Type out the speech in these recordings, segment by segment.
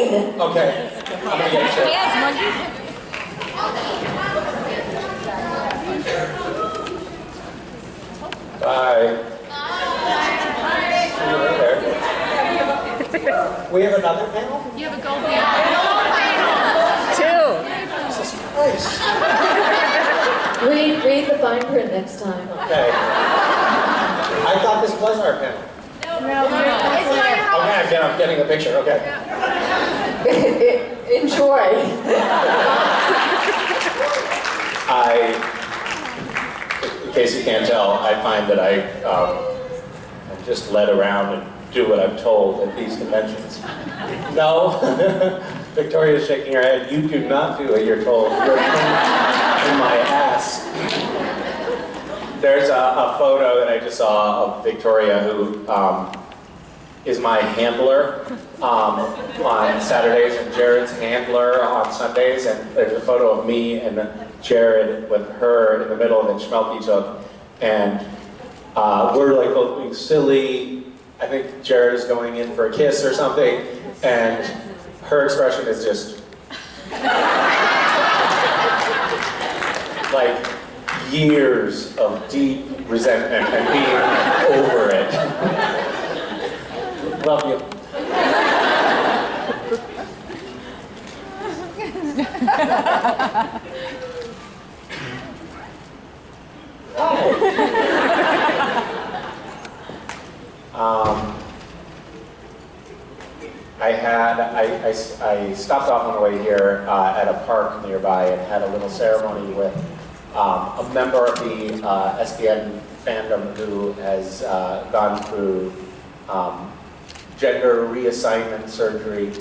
green. Okay. I'm gonna get you. Yes, monkey. Bye. See you later. We have another panel? You have a gold panel. Jesus Christ. Read the fine print next time. Okay. I thought this was our panel. Okay, I'm getting a picture, okay. Enjoy. In case you can't tell, I find that I'm just led around and do what I'm told at these conventions. No, Victoria's shaking her head. You do not do what you're told. You're in my ass. There's a photo that I just saw of Victoria, who is my handler on Saturdays and Jared's handler on Sundays. And there's a photo of me and Jared with her in the middle of the schmelke took. And we're like both being silly. I think Jared is going in for a kiss or something. And her expression is just like years of deep resentment and being over it. Love you. I stopped off on the way here at a park nearby and had a little ceremony with a member of the SBN fandom who has gone through gender reassignment surgery,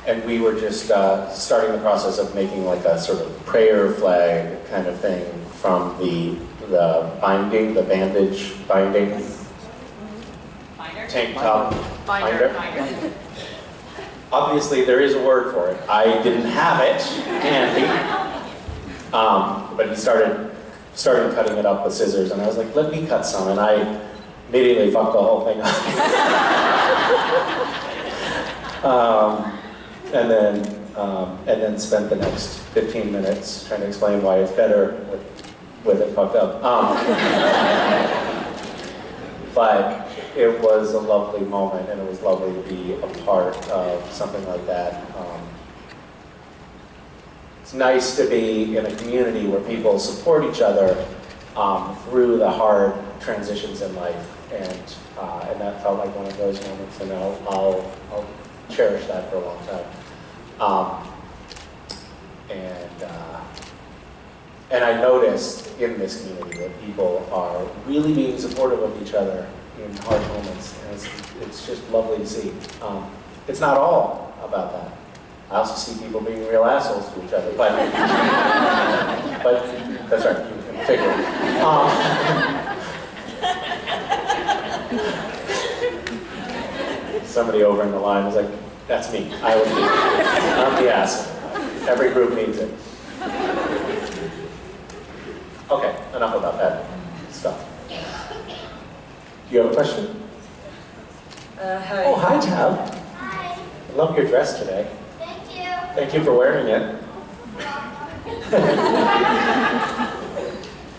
and we were just starting the process of making like a sort of prayer flag kind of thing from the binding, the bandage binding, tank top binder. Obviously, there is a word for it. I didn't have it handy, but he started cutting it up with scissors, and I was like, "Let me cut some," and I immediately fucked the whole thing up. And then spent the next 15 minutes trying to explain why it's better with it fucked up. But it was a lovely moment, and it was lovely to be a part of something like that. It's nice to be in a community where people support each other through the hard transitions in life, and that felt like one of those moments, and I'll cherish that for a long time. And I noticed in this community that people are really being supportive of each other in hard moments, and it's just lovely to see. It's not all about that. I also see people being real assholes to each other, but that's right, in particular. Somebody over in the line was like, "That's me. I was me. I'm the asshole. Every group needs it." Okay, enough about that stuff. Do you have a question? Hi. Oh, hi, Tab. Hi. I love your dress today. Thank you. Thank you for wearing it.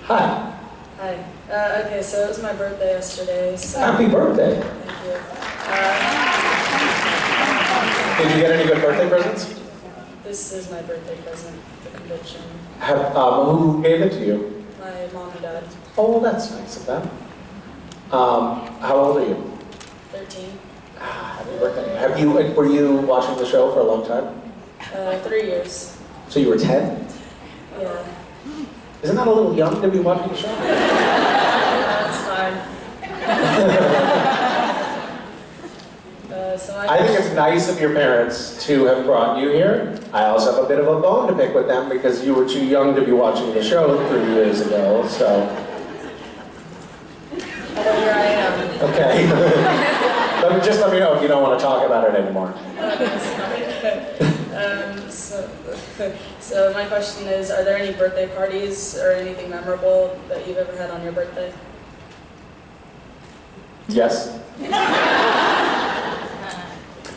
Hi. Hi. Okay, so it was my birthday yesterday, so... Happy birthday. Thank you. Did you get any good birthday presents? This is my birthday present, the convention. Who gave it to you? My mom and dad. Oh, well, that's nice of them. How old are you? 13. Happy birthday. Were you watching the show for a long time? 3 years. So you were 10? Yeah. Isn't that a little young to be watching the show? That's fine. I think it's nice of your parents to have brought you here. I also have a bit of a bone to pick with them because you were too young to be watching the show 3 years ago, so... Well, here I am. Okay. Just let me know if you don't want to talk about it anymore. So my question is, are there any birthday parties or anything memorable that you've ever had on your birthday? Yes.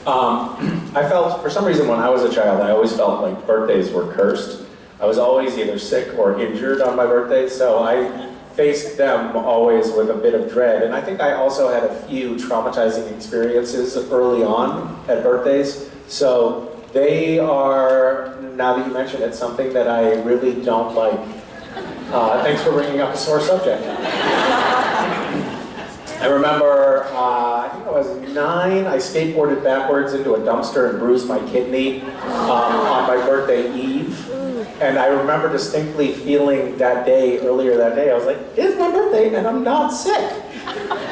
I felt, for some reason when I was a child, I always felt like birthdays were cursed. I was always either sick or injured on my birthday, so I faced them always with a bit of dread. And I think I also had a few traumatizing experiences early on at birthdays. So they are, now that you mention it, something that I really don't like. Thanks for bringing up a sore subject. I remember, I think I was 9, I skateboarded backwards into a dumpster and bruised my kidney on my birthday eve. And I remember distinctly feeling that day, earlier that day, I was like, it's my birthday and I'm not sick.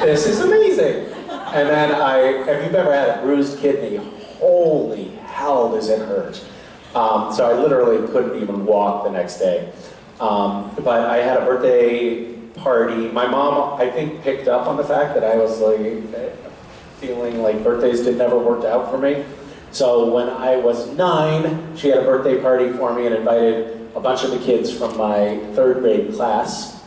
This is amazing. And then have you ever had a bruised kidney? Holy hell does it hurt. So I literally couldn't even walk the next day. But I had a birthday party. My mom, I think, picked up on the fact that I was like feeling like birthdays never worked out for me. So when I was 9, she had a birthday party for me and invited a bunch of the kids from my 3rd grade class.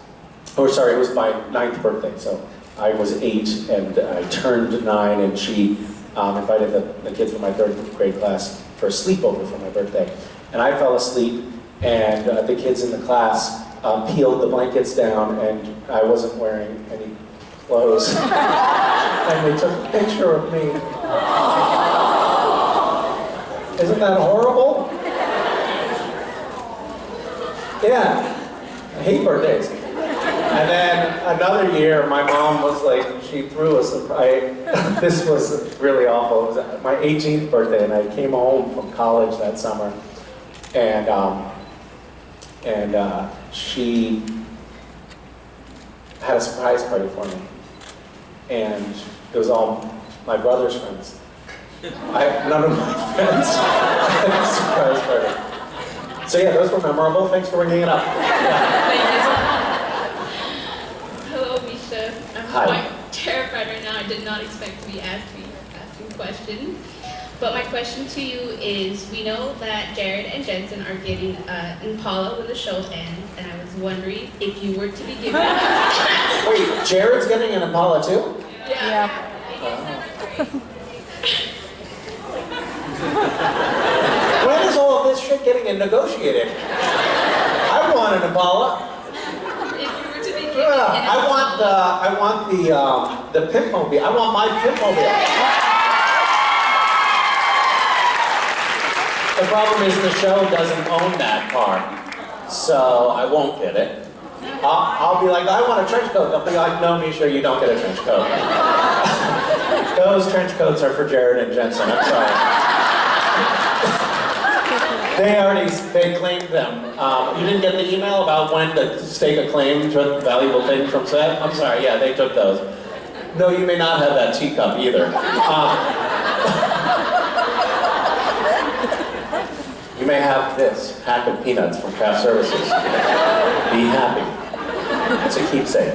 Or sorry, it was my 9th birthday. So I was 8 and I turned 9, and she invited the kids from my 3rd grade class for a sleepover for my birthday. And I fell asleep, and the kids in the class peeled the blankets down, and I wasn't wearing any clothes. And they took a picture of me. Isn't that horrible? Yeah, I hate birthdays. And then another year, my mom was like, she threw a surprise. This was really awful. It was my 18th birthday, and I came home from college that summer, and she had a surprise party for me, and it was all my brother's friends. None of my friends had a surprise party. So yeah, those were memorable. Thanks for bringing it up. Hello, Misha. I'm Hi. quite terrified right now. I did not expect to be asking questions. But my question to you is, we know that Jared and Jensen are getting Impala when the show ends, and I was wondering if you were to be given... Wait, Jared's getting an Impala too? Yeah. When is all of this shit getting negotiated? I want an Impala. If you were to be given I want the Pimp-mobile. I want my Pimp-mobile. The problem is the show doesn't own that car, so I won't get it. I'll be like, I want a trench coat. They'll be like, no, Misha, you don't get a trench coat. Those trench coats are for Jared and Jensen, I'm sorry. They claimed them. You didn't get the email about when to stake a claim to a valuable thing from set? I'm sorry, yeah, they took those. No, you may not have that teacup either. You may have this pack of peanuts from Craft Services. Be happy. It's a keepsake.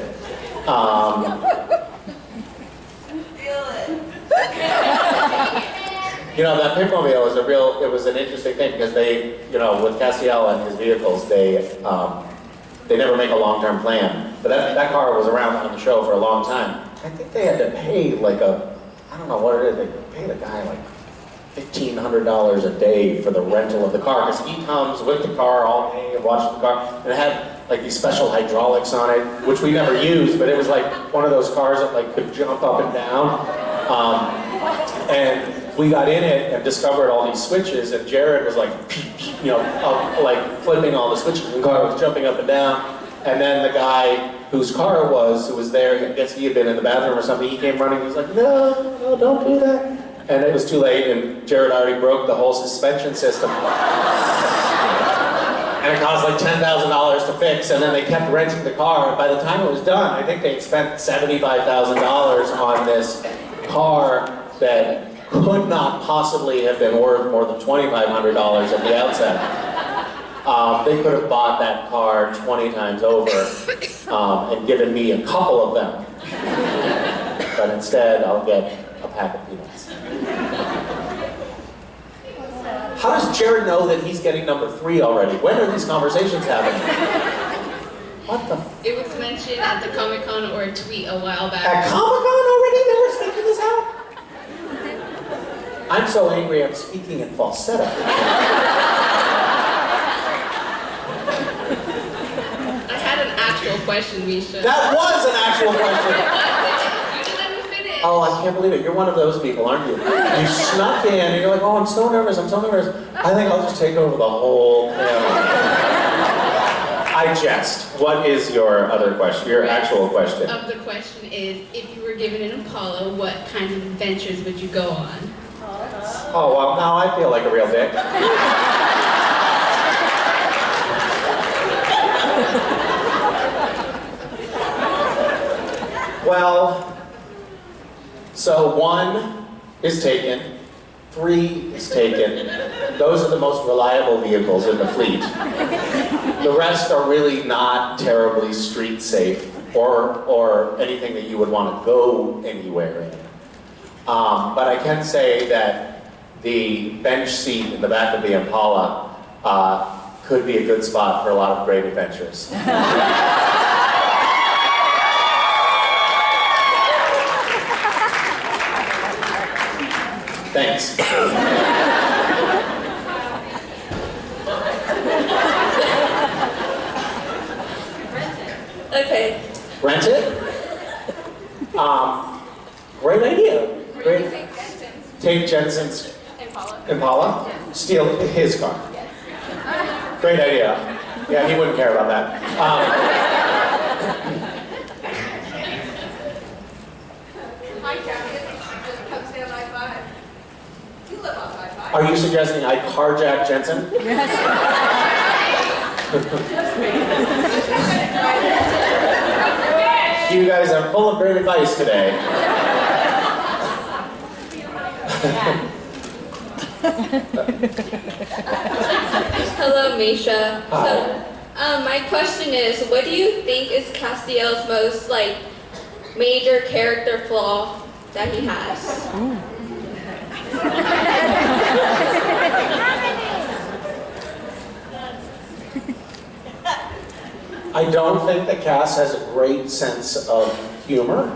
You know, that Pimp-mobile is it was an interesting thing because they, you know, with Castiel and his vehicles, they never make a long-term plan. But that car was around on the show for a long time. I think they had to pay like I don't know what it is, they paid a guy like $1,500 a day for the rental of the car, because he comes with the car all day and watches the car, and it had like these special hydraulics on it, which we never used, but it was like one of those cars that like could jump up and down. And we got in it and discovered all these switches, and Jared was like, you know, like flipping all the switches, and the car was jumping up and down. And then the guy whose car it was, who was there, I guess he had been in the bathroom or something, he came running, he was like, no, don't do that. And it was too late, and Jared already broke the whole suspension system. And it cost like $10,000 to fix, and then they kept renting the car. And by the time it was done, I think they'd spent $75,000 on this car that could not possibly have been worth more than $2,500 at the outset. They could have bought that car 20 times over and given me a couple of them. But instead, I'll get a pack of peanuts. How does Jared know that he's getting number 3 already? When are these conversations happening? What the? It was mentioned at the Comic-Con or a tweet a while back. At Comic-Con already? I'm so angry I'm speaking in falsetto. I had an actual question, Misha. That was an actual question. You didn't let me finish. Oh, I can't believe it. You're one of those people, aren't you? You snuck in and you're like, oh, I'm so nervous, I'm so nervous. I think I'll just take over the whole panel. I jest. What is your other question, your actual question? The question is, if you were given an Impala, what kinds of adventures would you go on? Oh, well, now I feel like a real dick. Well, so 1 is taken, 3 is taken. Those are the most reliable vehicles in the fleet. The rest are really not terribly street safe or anything that you would want to go anywhere in. But I can say that the bench seat in the back of the Impala could be a good spot for a lot of great adventures. Thanks. Okay. Rent it? Great idea. Great. Take Jensen's Impala? Steal his car. Great idea. Yeah, he wouldn't care about that. Hi, Castiel. Just come stay on I-5. You live on I-5. Are you suggesting I carjack Jensen? You guys are full of great advice today. Hello, Misha. Hi. So, my question is, what do you think is Castiel's most, major character flaw that he has? I don't think that Cass has a great sense of humor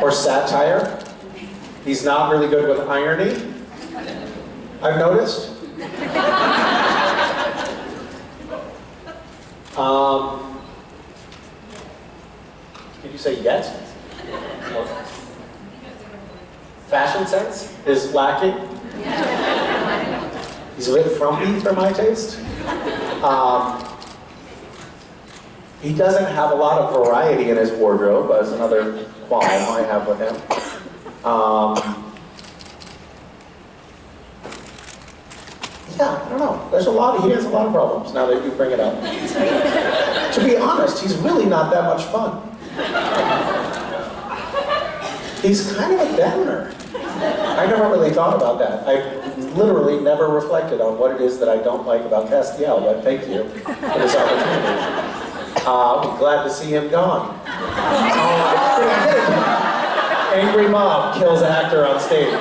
or satire. He's not really good with irony, I've noticed. Did you say yet? Fashion sense is lacking. He's a bit frumpy for my taste. He doesn't have a lot of variety in his wardrobe, as another qualm I have with him. Yeah, I don't know. He has a lot of problems now that you bring it up. To be honest, he's really not that much fun. He's kind of a downer. I never really thought about that. I literally never reflected on what it is that I don't like about Castiel, but thank you for this opportunity. I'm glad to see him gone. Angry mob kills actor on stage.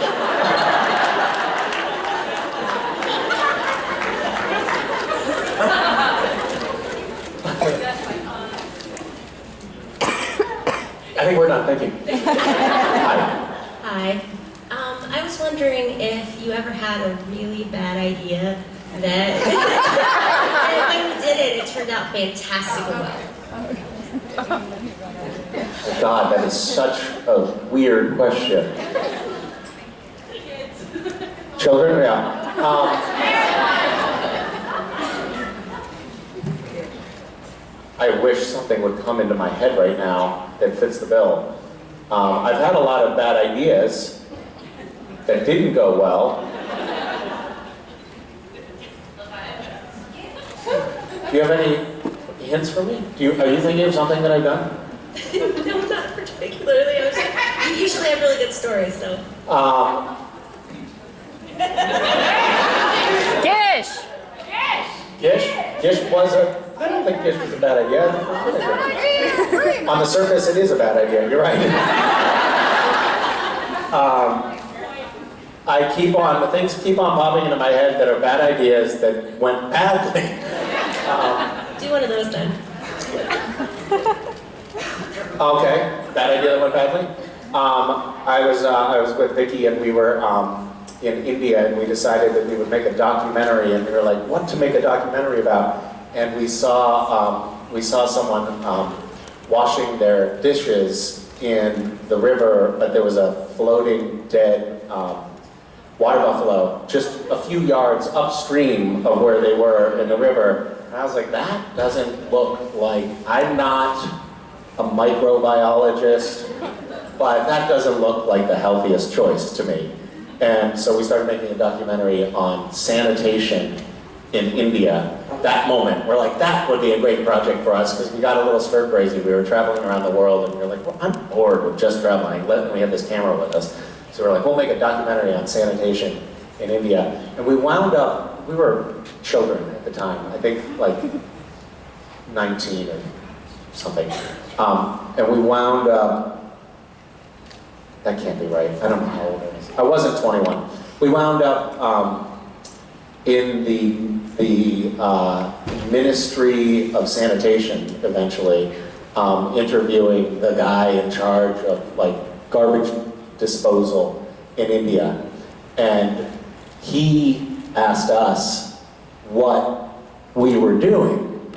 I think we're done. Thank you. Hi. Hi. I was wondering if you ever had a really bad idea that and when you did it, it turned out fantastically well. God, that is such a weird question. Children? Yeah. I wish something would come into my head right now that fits the bill. I've had a lot of bad ideas that didn't go well. Do you have any hints for me? Are you thinking of something that I've done? No, not particularly. You usually have really good stories, so. Gish! Gish? Gish was I don't think Gish was a bad idea. On the surface, it is a bad idea. You're right. Things keep on popping into my head that are bad ideas that went badly. Do one of those then. Okay, bad idea that went badly. I was with Vicky and we were in India, and we decided that we would make a documentary, and we were like, what to make a documentary about? And we saw someone washing their dishes in the river, but there was a floating dead water buffalo just a few yards upstream of where they were in the river. And I was like, that doesn't look like, I'm not a microbiologist, but that doesn't look like the healthiest choice to me. And so we started making a documentary on sanitation in India. That moment, we're like, that would be a great project for us, because we got a little stir crazy. We were traveling around the world, and we were like, well, I'm bored with just traveling. We had this camera with us. So we're like, we'll make a documentary on sanitation in India. And we wound up, we were children at the time, I think like 19 or something. And we wound up, that can't be right, I don't know how old I was. I wasn't 21. We wound up in the Ministry of Sanitation eventually, interviewing the guy in charge of like garbage disposal in India. And he asked us what we were doing.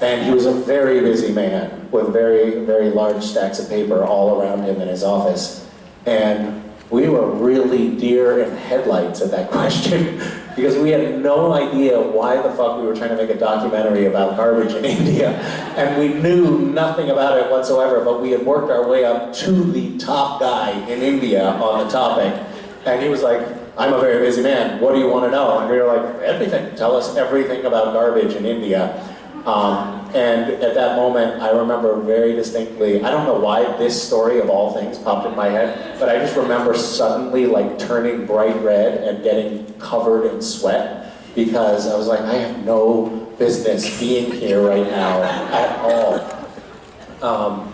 And he was a very busy man with very, very large stacks of paper all around him in his office. And we were really deer in headlights at that question, because we had no idea why the fuck we were trying to make a documentary about garbage in India. And we knew nothing about it whatsoever, but we had worked our way up to the top guy in India on the topic. And he was like, I'm a very busy man, what do you want to know? And we were like, everything, tell us everything about garbage in India. And at that moment, I remember very distinctly, I don't know why this story of all things popped in my head, but I just remember suddenly like turning bright red and getting covered in sweat, because I was like, I have no business being here right now at all.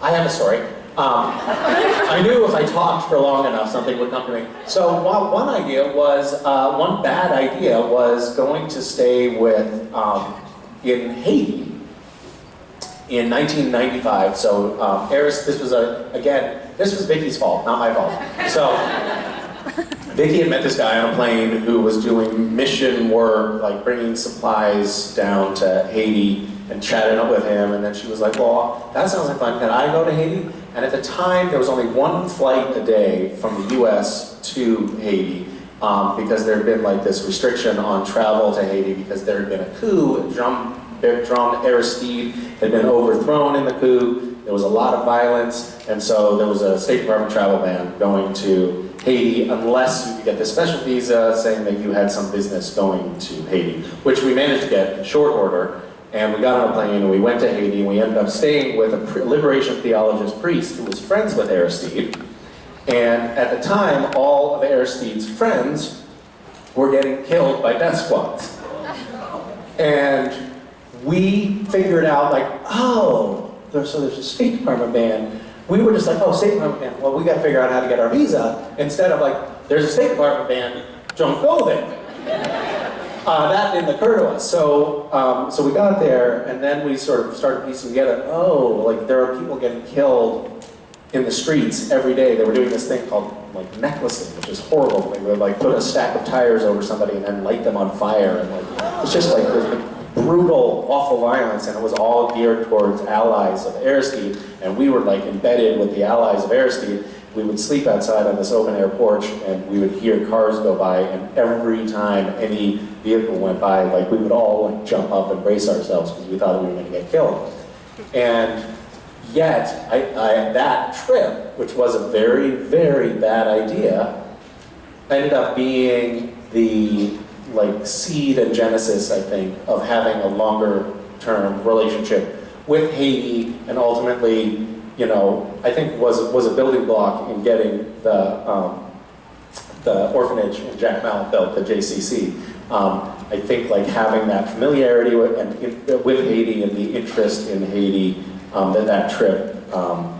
I have a story. I knew if I talked for long enough, something would come to me. So one idea was, one bad idea was going to stay with, in Haiti in 1995, so this was Vicky's fault, not my fault. So Vicky had met this guy on a plane who was doing mission work, like bringing supplies down to Haiti, and chatted up with him, and then she was like, well, that sounds like fun, can I go to Haiti? And at the time, there was only one flight a day from the US to Haiti, because there had been like this restriction on travel to Haiti because there had been a coup, Drum Aristide had been overthrown in the coup, there was a lot of violence, and so there was a State Department travel ban going to Haiti unless you could get this special visa saying that you had some business going to Haiti, which we managed to get in short order. And we got on a plane and we went to Haiti, and we ended up staying with a liberation theologist priest who was friends with Aristide. And at the time, all of Aristide's friends were getting killed by death squads. And we figured out, like, oh, so there's a State Department ban. We were just like, oh, State Department ban, well, we got to figure out how to get our visa, instead of like, there's a State Department ban, don't go there. That didn't occur to us. So, so we got there, and then we sort of started piecing together, oh, like there are people getting killed in the streets every day. They were doing this thing called like necklacing, which is horrible. They would like put a stack of tires over somebody and then light them on fire, and like it's just like this brutal, awful violence, and it was all geared towards allies of Aristide, and we were like embedded with the allies of Aristide. We would sleep outside on this open air porch, and we would hear cars go by, and every time any vehicle went by, like we would all like jump up and brace ourselves because we thought we were going to get killed. And yet, that trip, which was a very, very bad idea, ended up being the like seed and genesis, I think, of having a longer term relationship with Haiti, and ultimately, you know, I think was a building block in getting the orphanage in Jack Mount built, the JCC. I think like having that familiarity with Haiti and the interest in Haiti that trip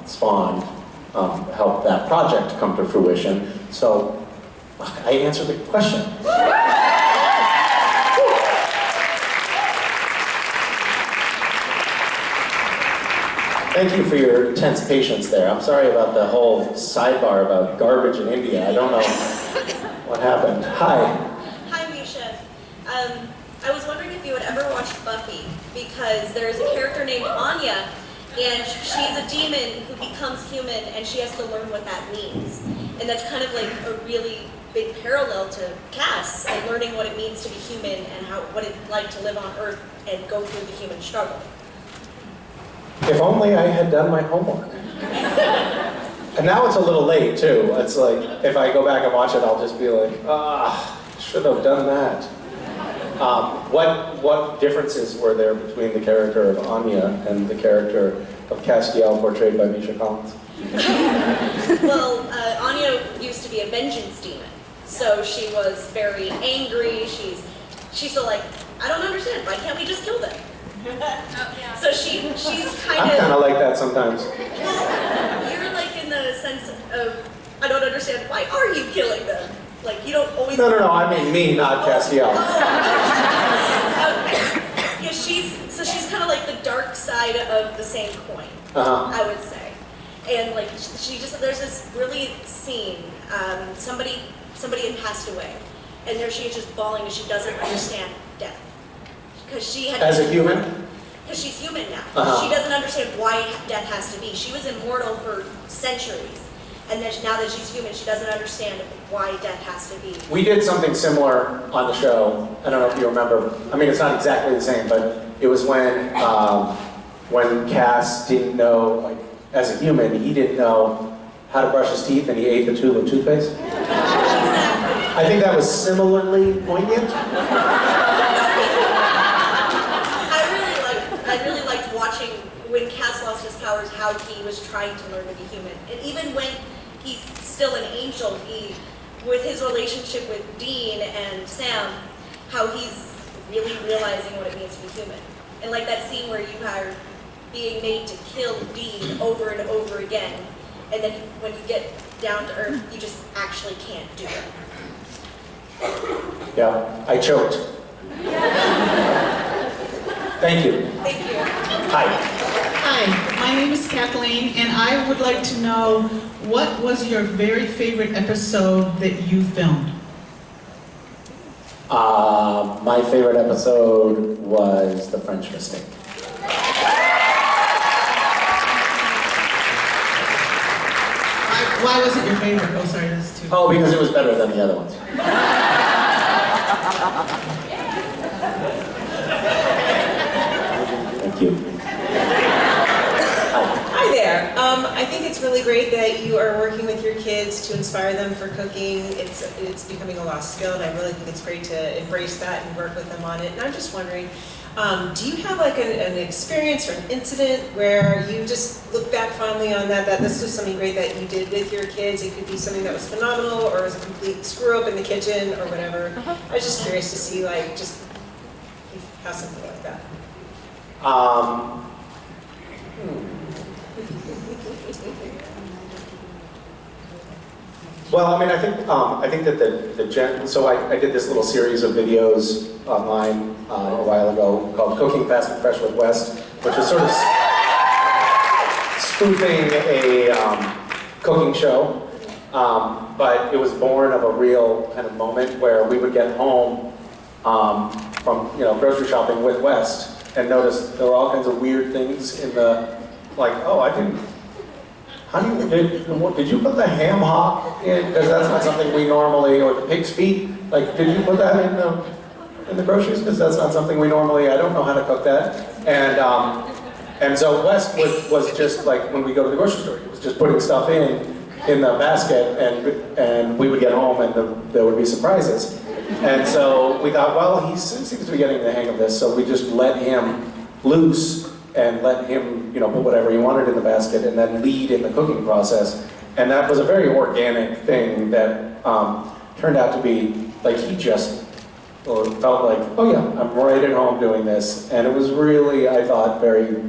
spawned helped that project come to fruition. So I answered the question. Thank you for your intense patience there. I'm sorry about the whole sidebar about garbage in India. I don't know What happened? Hi. Hi, Misha. I was wondering if you had ever watched Buffy, because there's a character named Anya, and she's a demon who becomes human, and she has to learn what that means. And that's kind of like a really big parallel to Cass, and learning what it means to be human and what it's like to live on Earth and go through the human struggle. If only I had done my homework. And now it's a little late, too. It's like, if I go back and watch it, I'll just be like, should have done that. What differences were there between the character of Anya and the character of Castiel, portrayed by Misha Collins? Well, Anya used to be a vengeance demon. So she was very angry. She's so like, I don't understand. Why can't we just kill them? So she's kind I'm of... kind of like that sometimes. Well, you're like in the sense of, I don't understand, why are you killing them? Like, you don't always... No, I mean me, not Castiel. Yeah, she's kind of like the dark side of the same coin, I would say. And like, there's this really scene, somebody had passed away, and there she is just bawling because she doesn't understand death. Because she had... As a human? Because she's human now. She doesn't understand why death has to be. She was immortal for centuries. And then now that she's human, she doesn't understand why death has to be. We did something similar on the show. I don't know if you remember. I mean, it's not exactly the same, but it was when Cass didn't know, like, as a human, he didn't know how to brush his teeth, and he ate the tube of toothpaste. I think that was similarly poignant. I really liked watching when Cass lost his powers, how he was trying to learn to be human. And even when he's still an angel, with his relationship with Dean and Sam, how he's really realizing what it means to be human. And like that scene where you are being made to kill Dean over and over again, and then when you get down to earth, you just actually can't do it. Yeah, I choked. Thank you. Thank you. Hi. Hi, my name is Kathleen, and I would like to know, what was your very favorite episode that you filmed? My favorite episode was The French Mistake. Why was it your favorite? Oh, sorry, that's two. Oh, because it was better than the other ones. Thank you. Hi there. I think it's really great that you are working with your kids to inspire them for cooking. It's becoming a lost skill, and I really think it's great to embrace that and work with them on it. And I'm just wondering, do you have like an experience or an incident where you just look back fondly on that this was something great that you did with your kids? It could be something that was phenomenal, or it was a complete screw up in the kitchen, or whatever. I was just curious to see, like, just how something like that. Well, I mean, I think that so I did this little series of videos online a while ago called Cooking Fast and Fresh with West, which was sort of spoofing a cooking show, but it was born of a real kind of moment where we would get home from grocery shopping with West and notice there were all kinds of weird things in the, like, oh, I didn't. Did you put the ham hock in? Because that's not something we normally, or the pig's feet. Like, did you put that in the groceries? Because that's not something we normally. I don't know how to cook that. And so West was just like, when we go to the grocery store, he was just putting stuff in the basket, and we would get home and there would be surprises. And so we thought, well, he seems to be getting the hang of this, so we just let him loose and let him, put whatever he wanted in the basket and then lead in the cooking process. And that was a very organic thing that turned out to be, like, he just felt like, oh yeah, I'm right at home doing this. And it was really, I thought, very,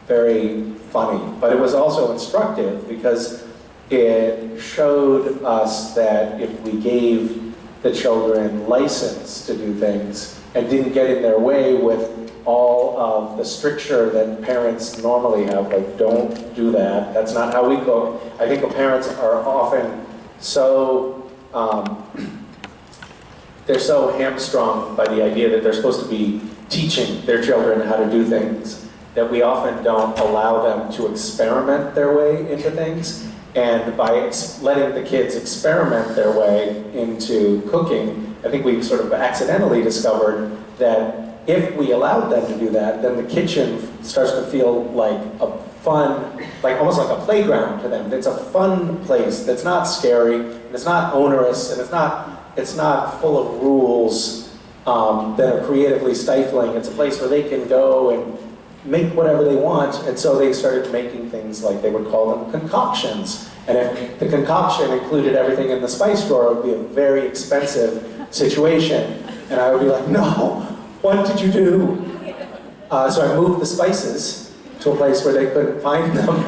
very funny. But it was also instructive because it showed us that if we gave the children license to do things and didn't get in their way with all of the stricture that parents normally have, like, don't do that, that's not how we cook. I think the parents are often so they're so hamstrung by the idea that they're supposed to be teaching their children how to do things that we often don't allow them to experiment their way into things. And by letting the kids experiment their way into cooking, I think we've sort of accidentally discovered that if we allowed them to do that, then the kitchen starts to feel like a fun, like almost like a playground to them. It's a fun place that's not scary, and it's not onerous, and it's not full of rules that are creatively stifling. It's a place where they can go and make whatever they want, and so they started making things like they would call them concoctions. And if the concoction included everything in the spice drawer, it would be a very expensive situation. And I would be like, no, what did you do? So I moved the spices to a place where they couldn't find them.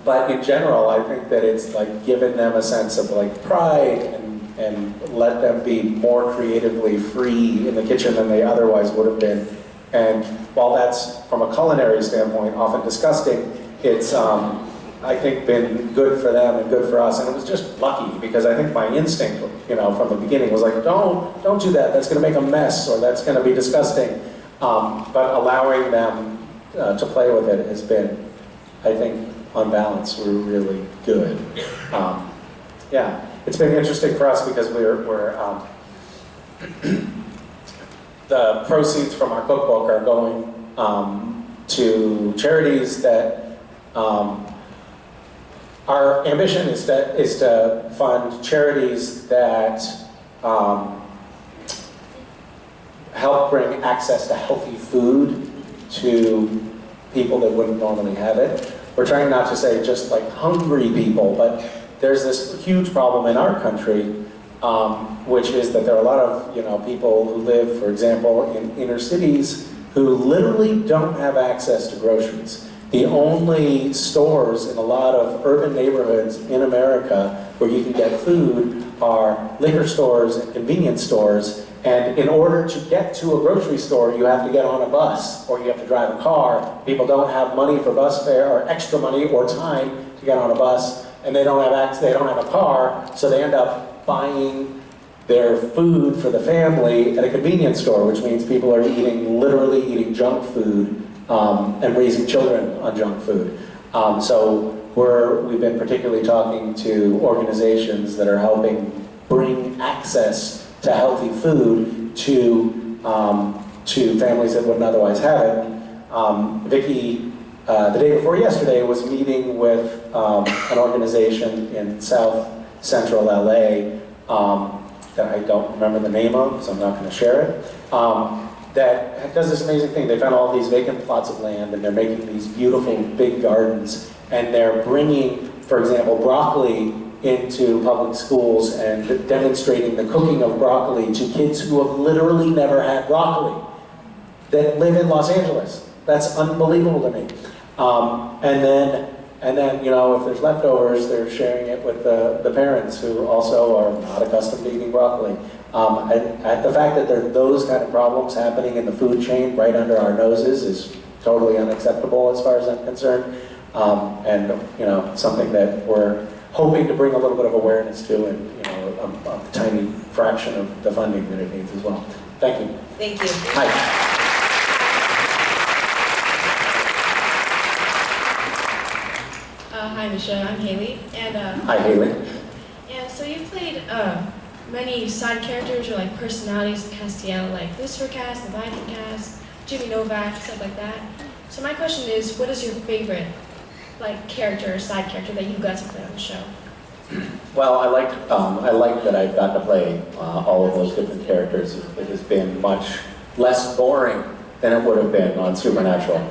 But in general, I think that it's like given them a sense of like pride and let them be more creatively free in the kitchen than they otherwise would have been. And while that's, from a culinary standpoint, often disgusting, it's, I think, been good for them and good for us. And it was just lucky, because I think my instinct, from the beginning was like, don't do that, that's gonna make a mess, or that's gonna be disgusting. But allowing them to play with it has been, I think, on balance, we're really good. Yeah, it's been interesting for us because we're the proceeds from our cookbook are going to charities that our ambition is to fund charities that help bring access to healthy food to people that wouldn't normally have it. We're trying not to say just like hungry people, but there's this huge problem in our country, which is that there are a lot of people who live, for example, in inner cities who literally don't have access to groceries. The only stores in a lot of urban neighborhoods in America where you can get food are liquor stores and convenience stores. And in order to get to a grocery store, you have to get on a bus or you have to drive a car. People don't have money for bus fare or extra money or time to get on a bus, and they don't have a car, so they end up buying their food for the family at a convenience store, which means people are literally eating junk food and raising children on junk food. So we've been particularly talking to organizations that are helping bring access to healthy food to families that wouldn't otherwise have it. Vicki, the day before yesterday, was meeting with an organization in South Central LA that I don't remember the name of, so I'm not going to share it, that does this amazing thing. They found all these vacant plots of land, and they're making these beautiful big gardens, and they're bringing, for example, broccoli into public schools and demonstrating the cooking of broccoli to kids who have literally never had broccoli, that live in Los Angeles. That's unbelievable to me. And then, if there's leftovers, they're sharing it with the parents who also are not accustomed to eating broccoli. And the fact that there are those kind of problems happening in the food chain right under our noses is totally unacceptable as far as I'm concerned. And something that we're hoping to bring a little bit of awareness to, and a tiny fraction of the funding that it needs as well. Thank you. Thank you. Hi. Hi, Misha. I'm Haley. And Hi, Haley. and so you've played many side characters or like personalities of Castiel, like Lucifer Cast, the Viking Cast, Jimmy Novak, stuff like that. So my question is, what is your favorite character or side character that you got to play on the show? Well, I like that I've gotten to play all of those different characters. It has been much less boring than it would have been on Supernatural.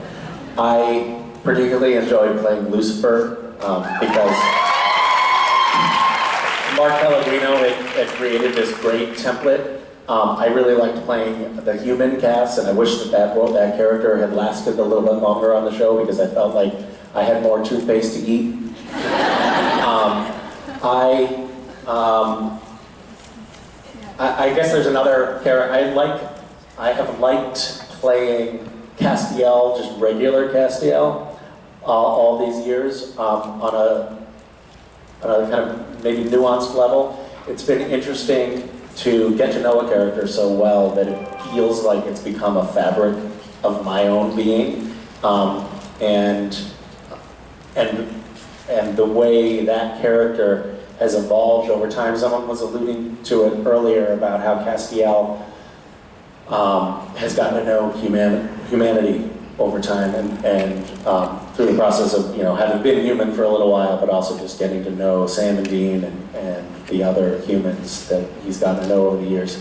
I particularly enjoyed playing Lucifer because Mark Pellegrino had created this great template. I really liked playing the human cast, and I wish that character had lasted a little bit longer on the show because I felt like I had more toothpaste to eat. I guess there's another character. I have liked playing Castiel, just regular Castiel, all these years. On kind of maybe nuanced level. It's been interesting to get to know a character so well that it feels like it's become a fabric of my own being, and the way that character has evolved over time. Someone was alluding to it earlier about how Castiel has gotten to know humanity over time, and through the process of having been human for a little while, but also just getting to know Sam and Dean and the other humans that he's gotten to know over the years.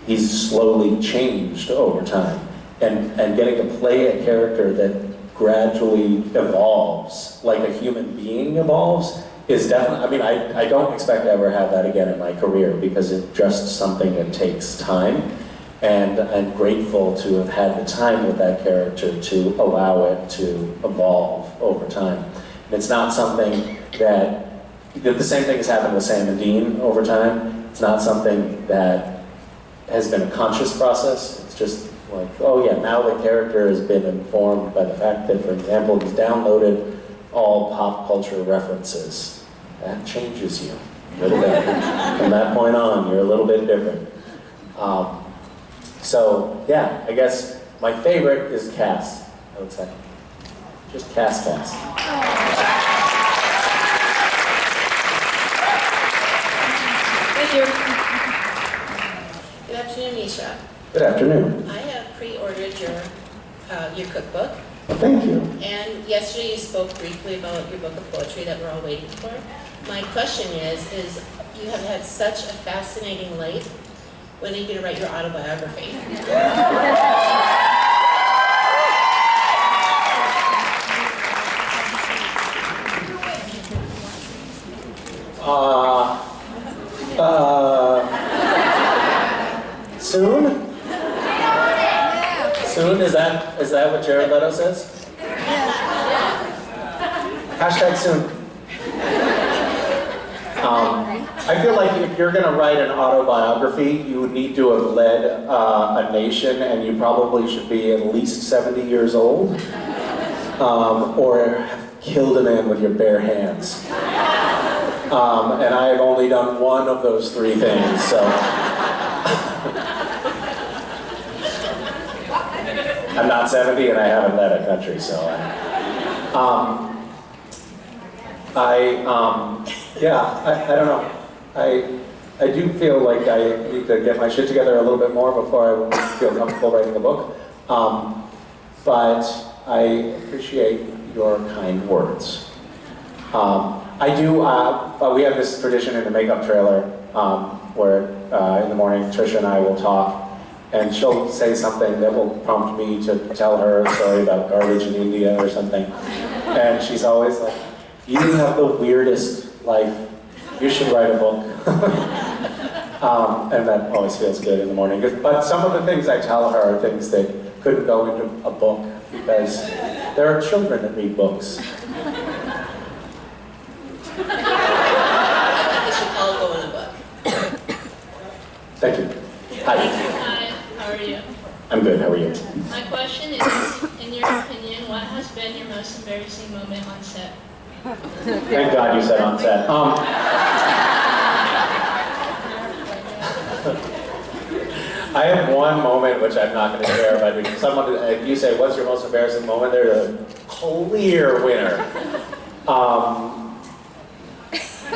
He's slowly changed over time, and getting to play a character that gradually evolves, like a human being evolves, is definitely, I mean, I don't expect to ever have that again in my career, because it's just something that takes time, and I'm grateful to have had the time with that character to allow it to evolve over time. And it's not something that, the same thing has happened with Sam and Dean over time. It's not something that has been a conscious process. It's just like, oh yeah, now the character has been informed by the fact that, for example, he's downloaded all pop culture references. That changes you a little bit. From that point on, you're a little bit different. So yeah, I guess my favorite is Cass, I would say. Just Cass. Thank you. Good afternoon, Misha. Good afternoon. I have pre-ordered your cookbook. Thank you. And yesterday you spoke briefly about your book of poetry that we're all waiting for. My question is you have had such a fascinating life. When are you going to write your autobiography? Soon? Soon? Is that what Jared Leto says? Hashtag soon. I feel like if you're going to write an autobiography, you would need to have led a nation, and you probably should be at least 70 years old, or have killed a man with your bare hands. And I have only done one of those three things, so. I'm not 70 and I haven't led a country, so I don't know. I do feel like I need to get my shit together a little bit more before I feel comfortable writing a book. But I appreciate your kind words. I do, we have this tradition in the makeup trailer where in the morning Trisha and I will talk, and she'll say something that will prompt me to tell her a story about garbage in India or something. And she's always like, you have the weirdest life. You should write a book. And that always feels good in the morning. But some of the things I tell her are things that couldn't go into a book, because there are children that read books. It should all go in a book. Thank you. Hi. Hi, how are you? I'm good, how are you? My question is, in your opinion, what has been your most embarrassing moment on set? Thank God you said on set. I have one moment which I'm not going to share, but if you say, what's your most embarrassing moment, there's a clear winner.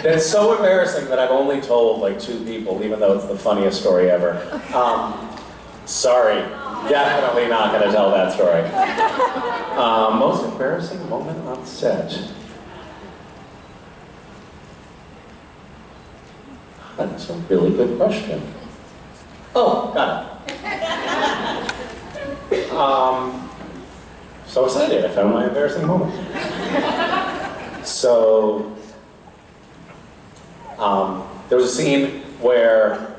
It's so embarrassing that I've only told like 2 people, even though it's the funniest story ever. Sorry, definitely not going to tell that story. Most embarrassing moment on set. That's a really good question. Oh, got it. So excited, I found my embarrassing moment. So, there was a scene where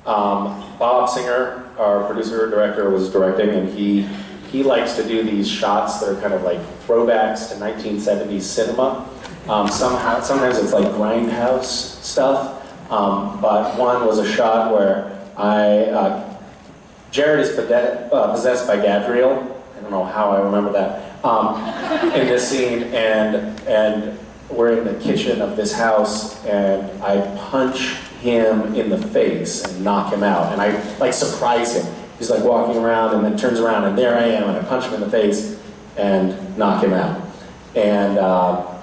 Bob Singer, our producer-director, was directing, and he likes to do these shots that are kind of like throwbacks to 1970s cinema. Sometimes it's like grindhouse stuff. But one was a shot where Jared is possessed by Gadriel. I don't know how I remember that. In this scene, and we're in the kitchen of this house, and I punch him in the face and knock him out, and I like surprise him. He's like walking around and then turns around, and there I am, and I punch him in the face and knock him out. And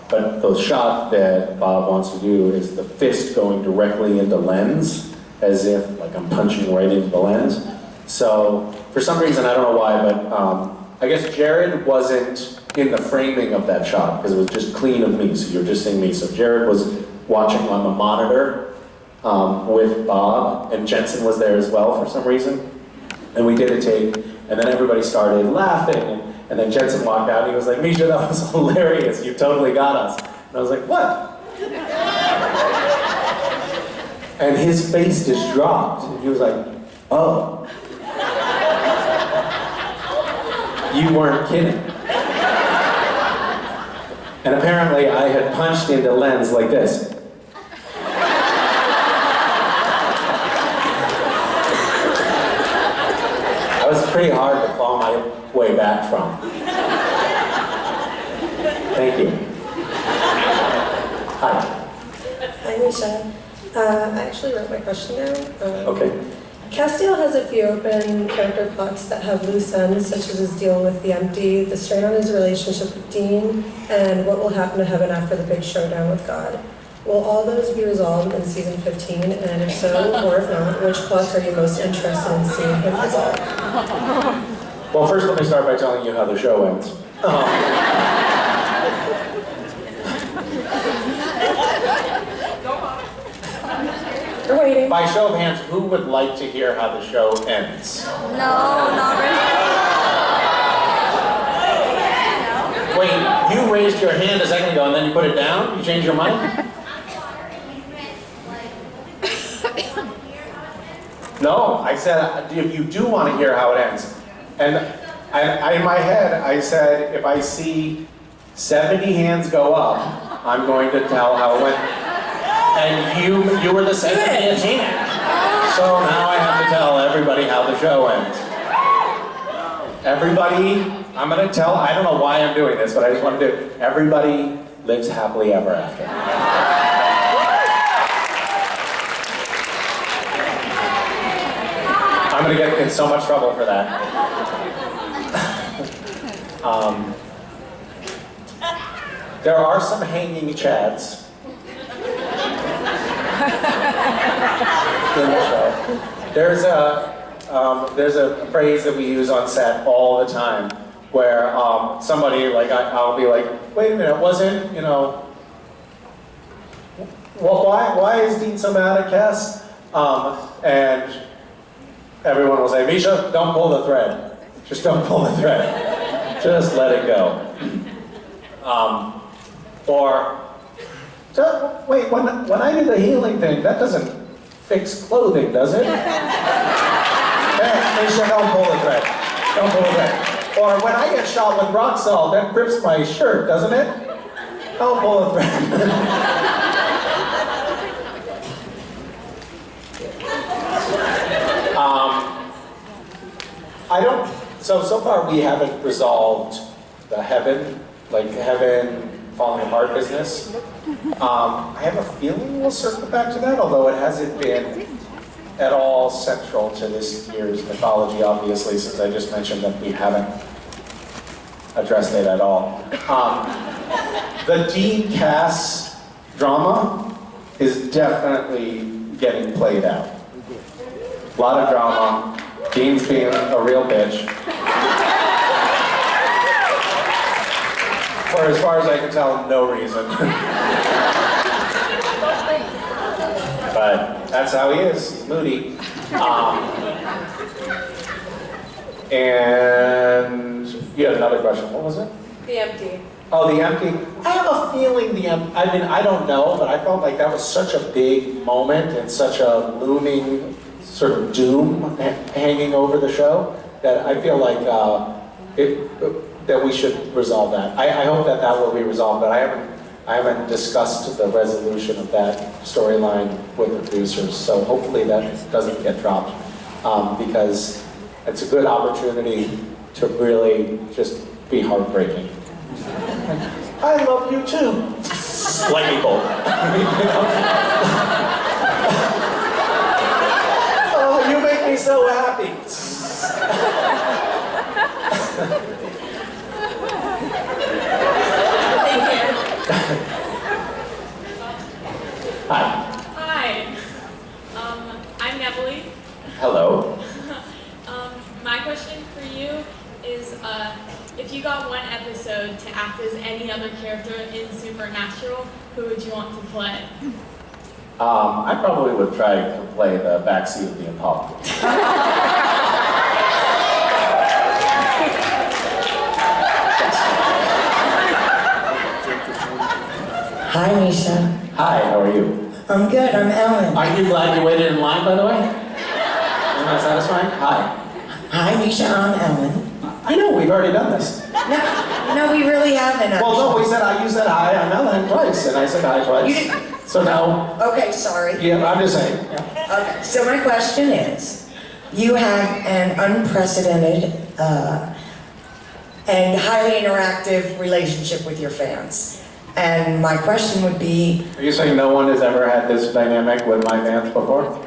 but the shot that Bob wants to do is the fist going directly into lens, as if like I'm punching right into the lens. So for some reason, I don't know why, but I guess Jared wasn't in the framing of that shot because it was just clean of me, so you're just seeing me. So Jared was watching on the monitor with Bob, and Jensen was there as well for some reason. And we did a take, and then everybody started laughing, and then Jensen walked out and he was like, Misha, that was hilarious, you totally got us. And I was like, what? And his face just dropped, and he was like, oh. You weren't kidding. And apparently I had punched into lens like this. That was pretty hard to claw my way back from. Thank you. Hi. Hi, Misha. I actually wrote my question down. Okay. Castiel has a few open character plots that have loose ends, such as his deal with the empty, the strain on his relationship with Dean, and what will happen to heaven after the big showdown with God. Will all those be resolved in season 15, and if so, or if not, which plots are you most interested in seeing him resolve? Well, first let me start by telling you how the show ends. We're waiting. By show of hands, who would like to hear how the show ends? No, not really. Wait, you raised your hand a second ago and then you put it down? You changed your mind? No, I said if you do want to hear how it ends. And in my head, I said if I see 70 hands go up, I'm going to tell how it went. And you were the 70th hand. So now I have to tell everybody how the show ends. Everybody, I'm going to tell, I don't know why I'm doing this, but I just want to do it. Everybody lives happily ever after. I'm going to get in so much trouble for that. There are some hanging chads in the show. There's a phrase that we use on set all the time where somebody, like, I'll be like, wait a minute, wasn't, you know, well, why is Dean so mad at Cass? And everyone will say, Misha, don't pull the thread. Just don't pull the thread. Just let it go. Wait, when I do the healing thing, that doesn't fix clothing, does it? Hey, Misha, don't pull the thread. Don't pull the thread. Or when I get shot with rock salt, that grips my shirt, doesn't it? Don't pull the thread. So far we haven't resolved the heaven falling apart business. I have a feeling we'll circle back to that, although it hasn't been at all central to this year's mythology, obviously, since I just mentioned that we haven't addressed it at all. The Dean Cass drama is definitely getting played out. A lot of drama. Dean's being a real bitch. For as far as I can tell, no reason. But that's how he is. He's moody. And you had another question. What was it? The empty. Oh, the empty. I have a feeling the empty. I mean, I don't know, but I felt like that was such a big moment and such a looming sort of doom hanging over the show that I feel like that we should resolve that. I hope that will be resolved, but I haven't discussed the resolution of that storyline with the producers, so hopefully that doesn't get dropped because it's a good opportunity to really just be heartbreaking. I love you too. lightning bolt. Oh, you make me so happy. Hi. Hi. I'm Neville. Hello. My question for you is, if you got one episode to act as any other character in Supernatural, who would you want to play? I probably would try to play the backseat of the Impala. Hi, Misha. Hi, how are you? I'm good. I'm Ellen. Aren't you glad you waited in line, by the way? Isn't that satisfying? Hi. Hi, Misha. I'm Ellen. I know, we've already done this. No, we really haven't. Well, no, you said hi, I'm Ellen twice, and I said hi twice. You didn't. So now, Okay, sorry. yeah, I'm just saying. Yeah. Okay, so my question is, you have an unprecedented and highly interactive relationship with your fans. And my question would be... Are you saying no one has ever had this dynamic with my fans before? No.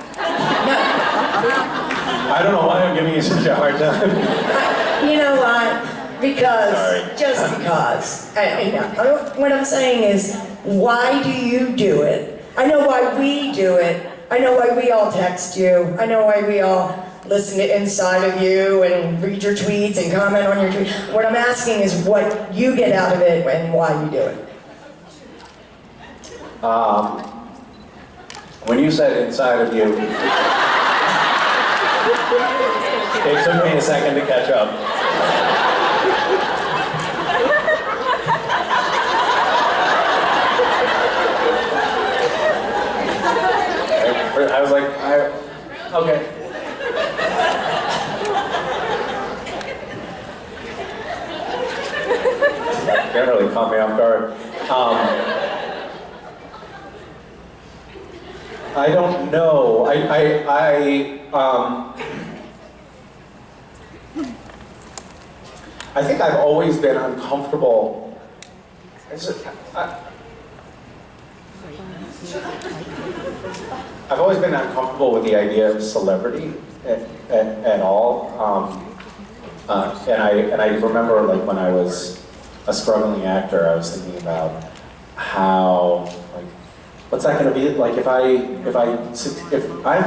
I don't know why I'm giving you such a hard time. You know what? Because, Sorry. just because. What I'm saying is, why do you do it? I know why we do it. I know why we all text you. I know why we all listen to inside of you and read your tweets and comment on your tweets. What I'm asking is what you get out of it and why you do it. When you said inside of you, it took me a second to catch up. I was like, okay. That really caught me off guard. I don't know. I think I've always been uncomfortable. I've always been uncomfortable with the idea of celebrity at all. And I remember, like, when I was a struggling actor, I was thinking about how, like, what's that going to be like if I'm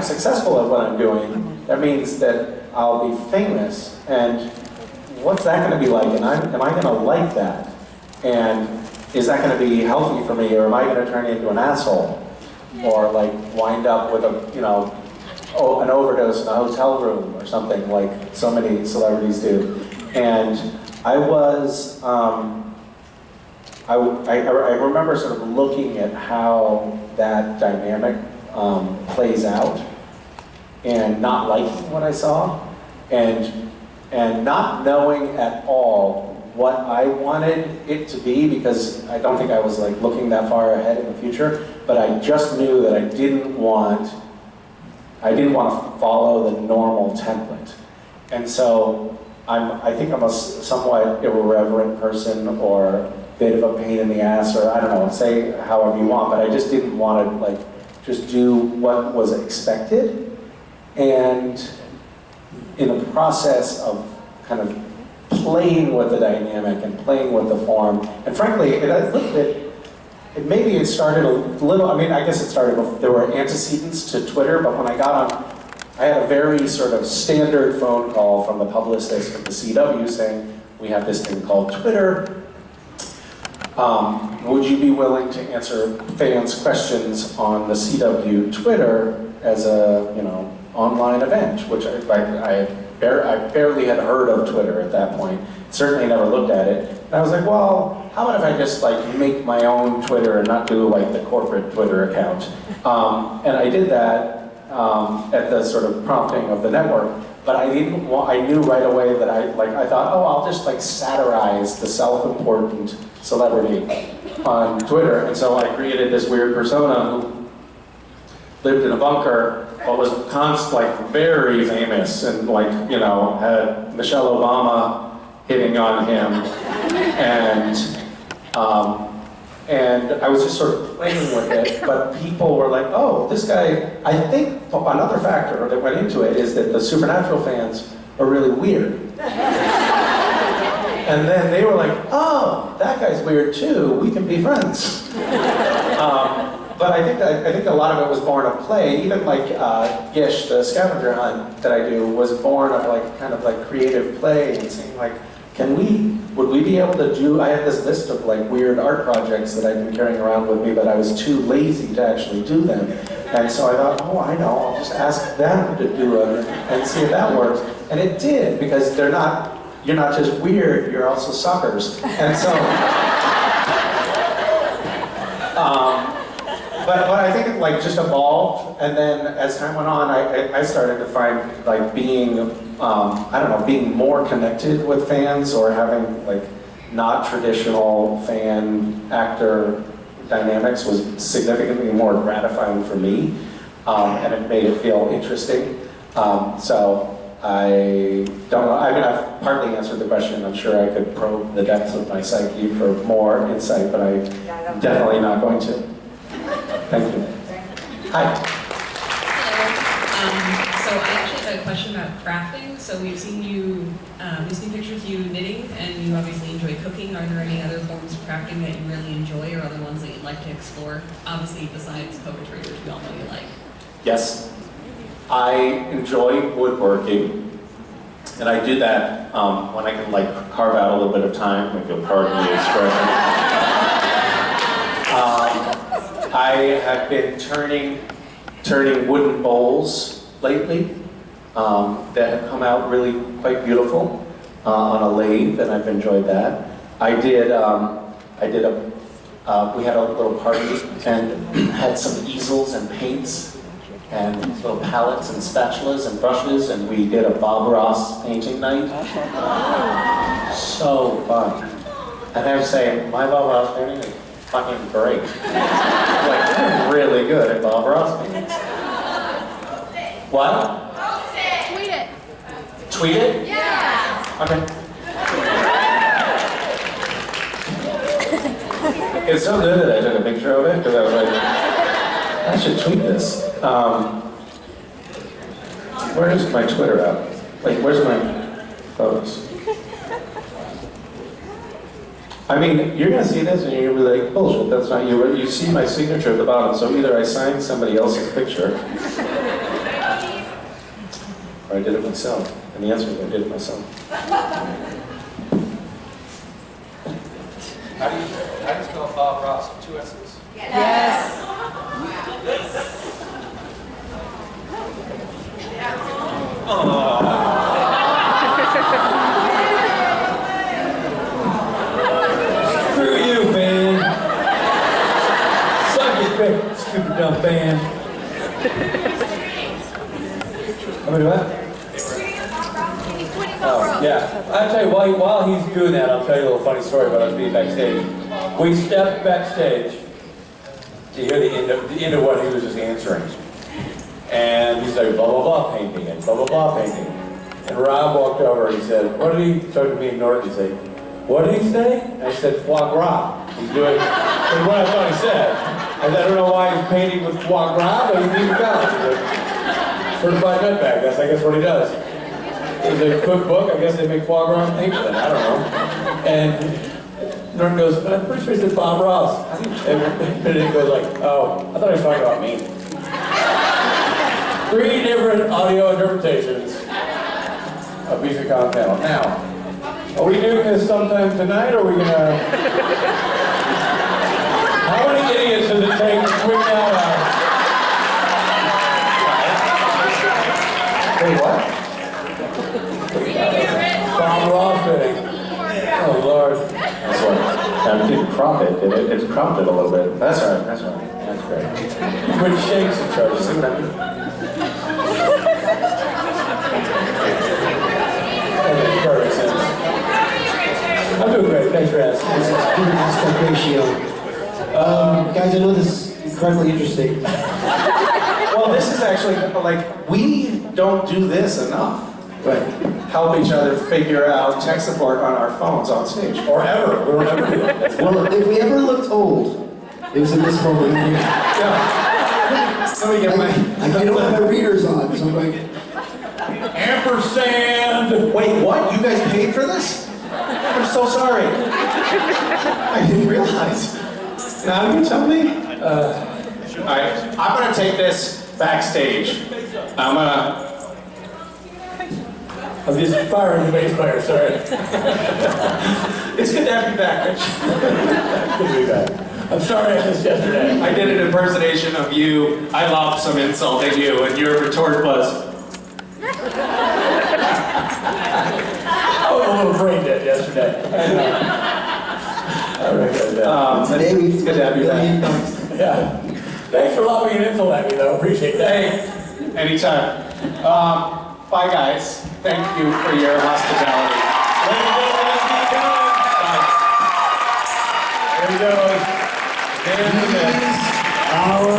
successful at what I'm doing? That means that I'll be famous, and what's that going to be like? And am I going to like that? And is that going to be healthy for me, or am I going to turn into an asshole, or like wind up with an overdose in a hotel room or something like so many celebrities do? And I was. I remember sort of looking at how that dynamic plays out and not liking what I saw and not knowing at all what I wanted it to be, because I don't think I was like looking that far ahead in the future, but I just knew that I didn't want to follow the normal template. And so I think I'm a somewhat irreverent person, or bit of a pain in the ass, or I don't know, say however you want, but I just didn't want to like just do what was expected. And in the process of kind of playing with the dynamic and playing with the form, and frankly, maybe it started a little, I mean, I guess it started, there were antecedents to Twitter, but when I got on, I had a very sort of standard phone call from the publicist of the CW saying, we have this thing called Twitter. Would you be willing to answer fans' questions on the CW Twitter as a, online event? Which I barely had heard of Twitter at that point. Certainly never looked at it. And I was like, well, how about if I just like make my own Twitter and not do like the corporate Twitter account? And I did that at the sort of prompting of the network. But I knew right away that I thought, oh, I'll just like satirize the self-important celebrity on Twitter. And so I created this weird persona who lived in a bunker, but was very famous, and had Michelle Obama hitting on him, and And I was just sort of playing with it, but people were like, oh, this guy, I think another factor that went into it is that the Supernatural fans are really weird. And then they were like, oh, that guy's weird too, we can be friends. But I think a lot of it was born of play. Even like Gish, the scavenger hunt that I do, was born of like kind of like creative play and saying like, would we be able to do, I had this list of like weird art projects that I'd been carrying around with me, but I was too lazy to actually do them. And so I thought, oh, I know, I'll just ask them to do it and see if that works. And it did, because you're not just weird, you're also suckers. And so, but I think it like just evolved, and then as time went on, I started to find like being, I don't know, being more connected with fans, or having like not traditional fan actor dynamics was significantly more gratifying for me, and it made it feel interesting. So I don't know, I mean, I've partly answered the question. I'm sure I could probe the depths of my psyche for more insight, but I'm definitely not going to. Thank you. Hi. Hello. So I actually have a question about crafting. So we've seen pictures of you knitting, and you obviously enjoy cooking. Are there any other forms of crafting that you really enjoy, or other ones that you'd like to explore? Obviously, besides poetry, which we all know you like. Yes. I enjoy woodworking, and I do that when I can like carve out a little bit of time, if you'll pardon the expression. I have been turning wooden bowls lately that have come out really quite beautiful on a lathe, and I've enjoyed that. We had a little party and had some easels and paints and little palettes and spatulas and brushes, and we did a Bob Ross painting night. So fun. And I have to say, my Bob Ross painting is fucking great. Like, I'm really good at Bob Ross paintings. What? Tweet it. Tweet it? Yeah. Okay. It's so good that I took a picture of it, because I was like, I should tweet this. Where's my Twitter app? Like, where's my photos? I mean, you're gonna see this and you're gonna be like, bullshit, that's not you. You see my signature at the bottom, so either I signed somebody else's picture, or I did it myself. And the answer is I did it myself. How do you spell Bob Ross with 2 S's? Yes. Screw you, man. Suck it, big stupid dumb band. I mean, what? Oh, yeah. I'll tell you, while he's doing that, I'll tell you a little funny story about us being backstage. We stepped backstage to hear the end of what he was just answering. And he's like, blah, blah, blah, painting, and blah, blah, blah, painting. And Rob walked over and he said, what did he, talking to me and Norton, he said, what did he say? And I said, foie gras. He's doing, and what I thought he said. And I don't know why he's painting with foie gras, but he's even got it. Certified nutbag, that's I guess what he does. There's a cookbook, I guess they make foie gras and paint with it, I don't know. And Norton goes, I'm pretty sure he said Bob Ross. And he goes like, oh, I thought he was talking about me. 3 different audio interpretations of Misha panel. Now, are we doing this sometime tonight, or are we gonna... How many idiots does it take to tweet that out? Wait, what? Bob Ross thing. Oh, Lord. That's what. I didn't crop it, did it? It cropped it a little bit. That's all right, that's all right. That's great. Put shakes in charge. See what I mean? I'm doing great, thanks for asking. This is student aspect ratio. Guys, I know this is incredibly interesting. Well, this is actually, like, we don't do this enough. help each other figure out tech support on our phones on stage. Or ever. We don't ever do that. Well, if we ever looked old, it was in this moment. Yeah. Somebody get my... I don't have my readers on, so I'm like... Ampersand! Wait, what? You guys paid for this? I'm so sorry. I didn't realize. Now you tell me? All right, I'm gonna take this backstage. I'm just firing the bass player, sorry. It's good to have you back, Rich. Good to be back. I'm sorry I missed yesterday. I did an impersonation of you. I lobbed some insult at you, and your retort was... I was a little brain dead yesterday. I recognize that. Today it's good to have you back. Yeah. Thanks for lobbing an insult at me, though. Appreciate that. Hey, anytime. Bye, guys. Thank you for your hospitality. There he goes. Man in the mix. Our